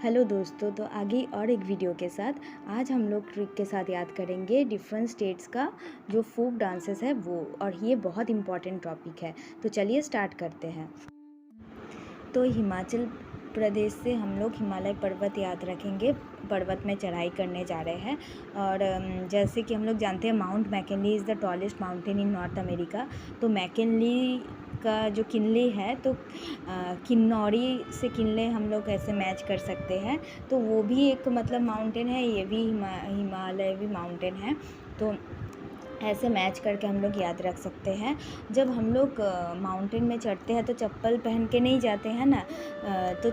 Hello दोस्तों, तो आगे और एक वीडियो के साथ आज हम लोग ट्रिक के साथ याद करेंगे डिफरेंट स्टेट्स का जो फोक डांसेस है वो, और ये बहुत इम्पॉर्टेंट टॉपिक है। तो चलिए स्टार्ट करते हैं। तो हिमाचल प्रदेश से हम लोग हिमालय पर्वत याद रखेंगे। पर्वत में चढ़ाई करने जा रहे हैं और जैसे कि हम लोग जानते हैं mount McKinley is the tallest mountain in north America. तो मैकिनली का जो किनले है तो किन्नौरी से किनले हम लोग ऐसे मैच कर सकते हैं। तो वो भी एक मतलब माउंटेन है, ये भी हिमालय भी माउंटेन है। तो ऐसे मैच करके हम लोग याद रख सकते हैं। जब हम लोग माउंटेन में चढ़ते हैं तो चप्पल पहन के नहीं जाते हैं ना, तो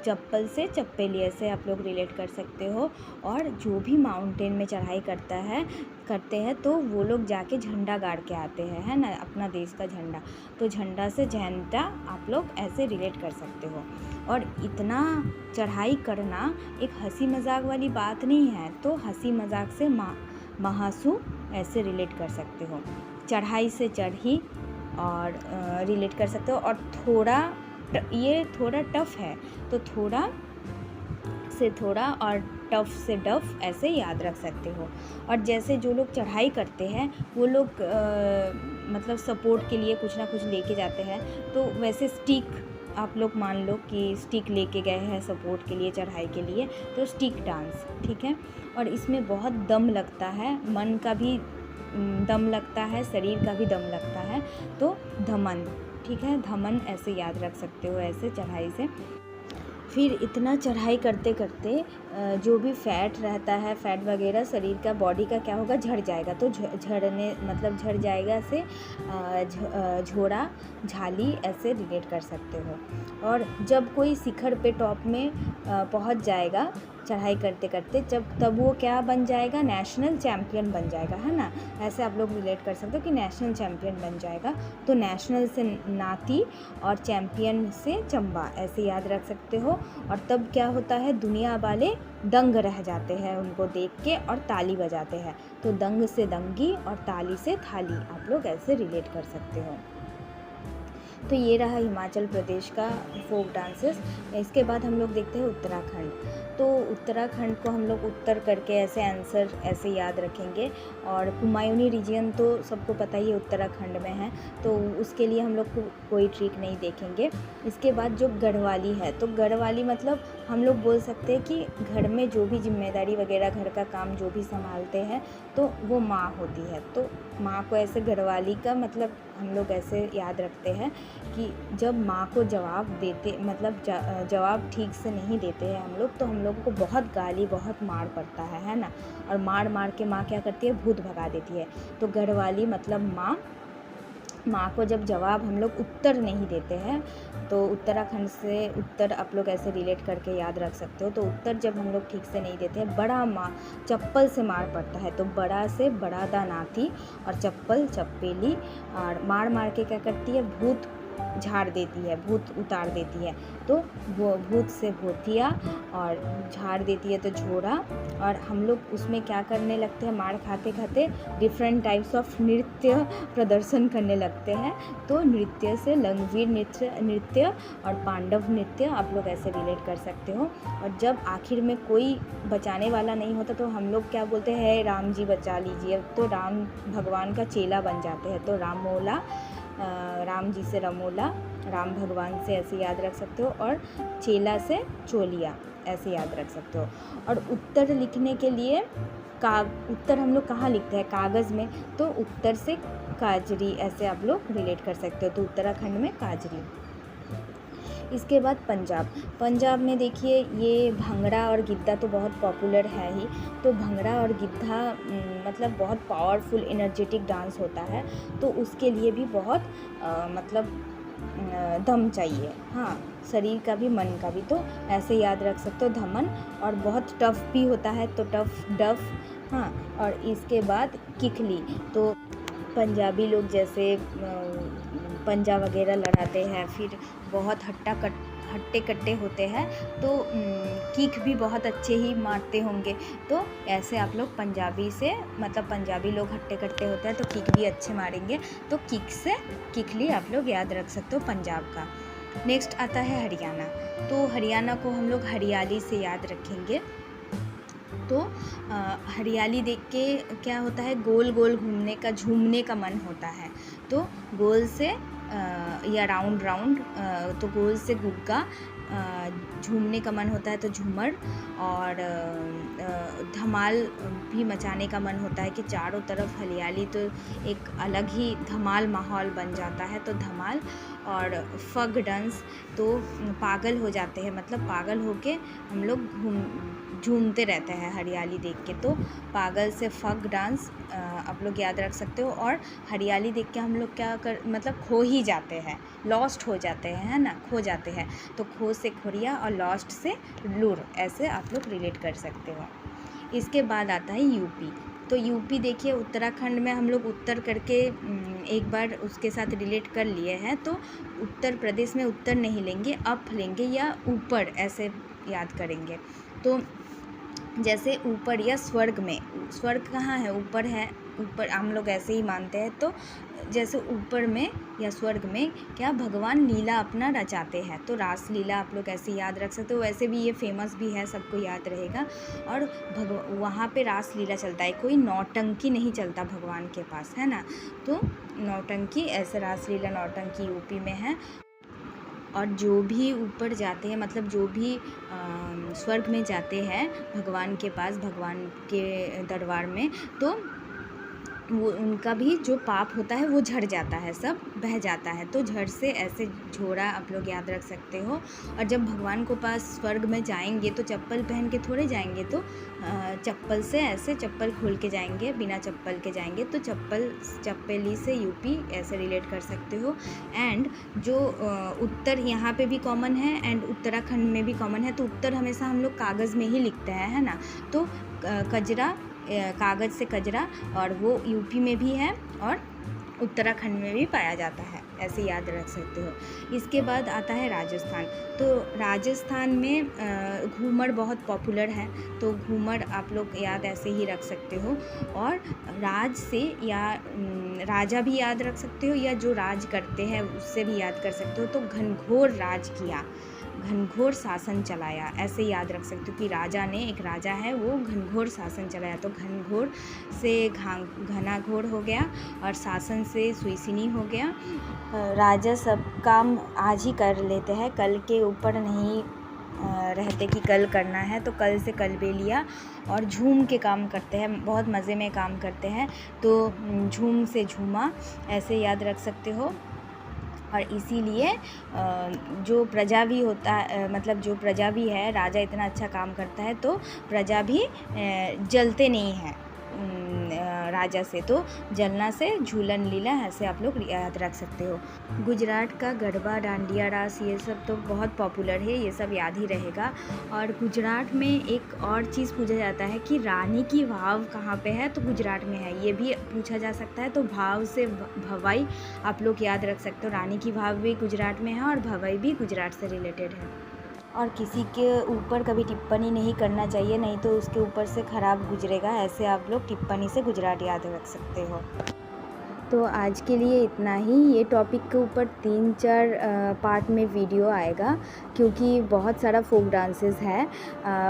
चप्पल से चप्पेली ऐसे आप लोग रिलेट कर सकते हो। और जो भी माउंटेन में चढ़ाई करते हैं तो वो लोग जाके झंडा गाड़ के आते हैं, है ना, अपना देश का झंडा। तो झंडा से झंडा आप लोग ऐसे रिलेट कर सकते हो। और इतना चढ़ाई करना एक हंसी मजाक वाली बात नहीं है, तो हंसी मजाक से महासु ऐसे रिलेट कर सकते हो। चढ़ाई से चढ़ी और रिलेट कर सकते हो। और ये थोड़ा टफ है, तो थोड़ा से थोड़ा और टफ से डफ ऐसे याद रख सकते हो। और जैसे जो लोग चढ़ाई करते हैं वो लोग मतलब सपोर्ट के लिए कुछ ना कुछ लेके जाते हैं। तो वैसे स्टिक आप लोग मान लो कि स्टिक लेके गए हैं सपोर्ट के लिए, चढ़ाई के लिए, तो स्टिक डांस, ठीक है। और इसमें बहुत दम लगता है, मन का भी दम लगता है, शरीर का भी दम लगता है। तो धमन, ठीक है, धमन ऐसे याद रख सकते हो ऐसे चढ़ाई से। फिर इतना चढ़ाई करते करते जो भी फैट रहता है, फैट वगैरह शरीर का, बॉडी का क्या होगा, झड़ जाएगा। तो झड़ने मतलब झड़ जाएगा से झोड़ा झाली ऐसे रिलेट कर सकते हो। और जब कोई शिखर पे टॉप में पहुंच जाएगा चढ़ाई करते करते, तब वो क्या बन जाएगा, नेशनल चैम्पियन बन जाएगा, है ना। ऐसे आप लोग रिलेट कर सकते हो कि नेशनल चैम्पियन बन जाएगा। तो नेशनल से नाती और चैम्पियन से चंबा ऐसे याद रख सकते हो। और तब क्या होता है, दुनिया वाले दंग रह जाते हैं उनको देख के और ताली बजाते हैं। तो दंग से दंगी और ताली से थाली आप लोग ऐसे रिलेट कर सकते हो। तो ये रहा हिमाचल प्रदेश का फोक डांसेस। इसके बाद हम लोग देखते हैं उत्तराखंड। तो उत्तराखंड को हम लोग उत्तर करके ऐसे आंसर ऐसे याद रखेंगे। और कुमायूनी रीजन तो सबको पता ही है उत्तराखंड में है, तो उसके लिए हम लोग को कोई ट्रिक नहीं देखेंगे। इसके बाद जो गढ़वाली है, तो गढ़वाली मतलब हम लोग बोल सकते हैं कि घर में जो भी जिम्मेदारी वगैरह, घर का काम जो भी संभालते हैं तो वो माँ होती है। तो माँ को ऐसे गढ़वाली का मतलब हम लोग ऐसे याद रखते हैं कि जब माँ को जवाब देते मतलब जवाब ठीक से नहीं देते हैं हम लोग, तो हम लोग को बहुत गाली, बहुत मार पड़ता है ना। और मार के माँ क्या करती है, भूत भगा देती है। तो गढ़वाली मतलब माँ को जब जवाब हम लोग उत्तर नहीं देते हैं, तो उत्तराखंड से उत्तर आप लोग ऐसे रिलेट करके याद रख सकते हो। तो उत्तर जब हम लोग ठीक से नहीं देते हैं, बड़ा माँ चप्पल से मार पड़ता है, तो बड़ा से बड़ा दानाती और चप्पल चप्पेली। और मार के क्या करती है, भूत झाड़ देती है, भूत उतार देती है। तो वो भूत से भूतिया और झाड़ देती है तो झोड़ा। और हम लोग उसमें क्या करने लगते हैं, मार खाते खाते डिफरेंट टाइप्स ऑफ नृत्य प्रदर्शन करने लगते हैं। तो नृत्य से लंगवीर नृत्य और पांडव नृत्य आप लोग ऐसे रिलेट कर सकते हो। और जब आखिर में कोई बचाने वाला नहीं होता तो हम लोग क्या बोलते हैं, राम जी बचा लीजिए। तो राम भगवान का चेला बन जाते हैं। तो रामोला, राम जी से रमोला, राम भगवान से ऐसे याद रख सकते हो। और चेला से चोलिया ऐसे याद रख सकते हो। और उत्तर लिखने के लिए उत्तर हम लोग कहाँ लिखते हैं, कागज़ में। तो उत्तर से काजरी ऐसे आप लोग रिलेट कर सकते हो। तो उत्तराखंड में काजरी। इसके बाद पंजाब में देखिए ये भंगड़ा और गिद्धा तो बहुत पॉपुलर है ही। तो भंगड़ा और गिद्धा मतलब बहुत पावरफुल एनर्जेटिक डांस होता है। तो उसके लिए भी बहुत मतलब दम चाहिए, हाँ, शरीर का भी मन का भी। तो ऐसे याद रख सकते हो धमन। और बहुत टफ भी होता है, तो टफ डफ, हाँ। और इसके बाद किखली। तो पंजाबी लोग जैसे पंजा वगैरह लड़ाते हैं, फिर बहुत हट्टे कट्टे होते हैं, तो किक भी बहुत अच्छे ही मारते होंगे। तो ऐसे आप लोग पंजाबी से मतलब पंजाबी लोग हट्टे कट्टे होते हैं तो किक भी अच्छे मारेंगे। तो किक से किकली आप लोग याद रख सकते हो पंजाब का। नेक्स्ट आता है हरियाणा। तो हरियाणा को हम लोग हरियाली से याद रखेंगे। तो हरियाली देख के क्या होता है, गोल गोल झूमने का मन होता है। तो गोल से या राउंड राउंड, तो गोल से गुग्गा, झूमने का मन होता है तो झूमर, और धमाल भी मचाने का मन होता है कि चारों तरफ हरियाली, तो एक अलग ही धमाल माहौल बन जाता है, तो धमाल। और फग डांस, तो पागल हो जाते हैं, मतलब पागल होके हम लोग झूमते रहते हैं हरियाली देख के। तो पागल से फग डांस आप लोग याद रख सकते हो। और हरियाली देख के हम लोग क्या मतलब खो ही जाते हैं, लॉस्ट हो जाते हैं, है ना, खो जाते हैं। तो खो से खोरिया और लॉस्ट से लूर, ऐसे आप लोग रिलेट कर सकते हो। इसके बाद आता है यूपी। तो यूपी देखिए, उत्तराखंड में हम लोग उत्तर करके एक बार उसके साथ रिलेट कर लिए हैं। तो उत्तर प्रदेश में उत्तर नहीं लेंगे, अप लेंगे या ऊपर, ऐसे याद करेंगे। तो जैसे ऊपर या स्वर्ग में, स्वर्ग कहाँ है, ऊपर है, ऊपर हम लोग ऐसे ही मानते हैं। तो जैसे ऊपर में या स्वर्ग में क्या भगवान लीला अपना रचाते हैं, तो रास लीला आप लोग ऐसे याद रख सकते हो। वैसे भी ये फेमस भी है, सबको याद रहेगा। और वहाँ पे रास लीला चलता है, कोई नौटंकी नहीं चलता भगवान के पास, है ना। तो नौटंकी, ऐसे रास लीला नौटंकी यूपी में है। और जो भी ऊपर जाते हैं, मतलब जो भी स्वर्ग में जाते हैं भगवान के पास, भगवान के दरबार में, तो वो उनका भी जो पाप होता है वो झड़ जाता है, सब बह जाता है। तो झड़ से ऐसे झोड़ा आप लोग याद रख सकते हो। और जब भगवान को पास स्वर्ग में जाएंगे तो चप्पल पहन के थोड़े जाएंगे, तो चप्पल से ऐसे चप्पल खोल के जाएंगे, बिना चप्पल के जाएंगे। तो चप्पली से यूपी ऐसे रिलेट कर सकते हो। एंड जो उत्तर यहाँ पे भी कॉमन है एंड उत्तराखंड में भी कॉमन है। तो उत्तर हमेशा हम लोग कागज़ में ही लिखते हैं, है ना। तो कजरा, कागज़ से कजरा, और वो यूपी में भी है और उत्तराखंड में भी पाया जाता है, ऐसे याद रख सकते हो। इसके बाद आता है राजस्थान। तो राजस्थान में घूमर बहुत पॉपुलर है, तो घूमर आप लोग याद ऐसे ही रख सकते हो। और राज से या राजा भी याद रख सकते हो, या जो राज करते हैं उससे भी याद कर सकते हो। तो घनघोर राज किया, घनघोर शासन चलाया, ऐसे याद रख सकते हो कि राजा ने, एक राजा है वो घनघोर शासन चलाया। तो घनघोर से घना घोर हो गया, और शासन से सुइसिनी हो गया। राजा सब काम आज ही कर लेते हैं, कल के ऊपर नहीं रहते कि कल करना है, तो कल से कल बेलिया। और झूम के काम करते हैं, बहुत मज़े में काम करते हैं, तो झूम से झूमा, ऐसे याद रख सकते हो। और इसीलिए जो प्रजा भी होता है, मतलब जो प्रजा भी है, राजा इतना अच्छा काम करता है तो प्रजा भी जलते नहीं हैं राजा से। तो जलना से झूलन लीला, ऐसे आप लोग याद रख सकते हो। गुजरात का गरबा, डांडिया रास, ये सब तो बहुत पॉपुलर है, ये सब याद ही रहेगा। और गुजरात में एक और चीज़ पूछा जाता है कि रानी की वाव कहाँ पे है, तो गुजरात में है, ये भी पूछा जा सकता है। तो भाव से भवाई आप लोग याद रख सकते हो, रानी की वाव भी गुजरात में है और भवाई भी गुजरात से रिलेटेड है। और किसी के ऊपर कभी टिप्पणी नहीं करना चाहिए, नहीं तो उसके ऊपर से ख़राब गुजरेगा, ऐसे आप लोग टिप्पणी से गुजरात याद रख सकते हो। तो आज के लिए इतना ही। ये टॉपिक के ऊपर 3-4 पार्ट में वीडियो आएगा, क्योंकि बहुत सारा फोक डांसेस है,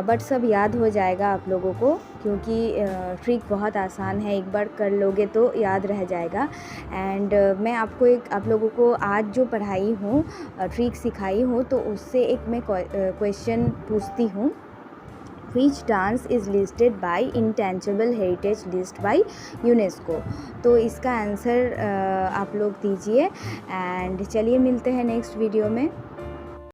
बट सब याद हो जाएगा आप लोगों को, क्योंकि ट्रिक बहुत आसान है, एक बार कर लोगे तो याद रह जाएगा। एंड मैं आपको आप लोगों को आज जो पढ़ाई हूँ, ट्रिक सिखाई हूँ, तो उससे एक मैं क्वेश्चन पूछती हूँ। Which dance is listed by Intangible Heritage List by UNESCO? तो इसका आंसर आप लोग दीजिए। एंड चलिए मिलते हैं नेक्स्ट वीडियो में।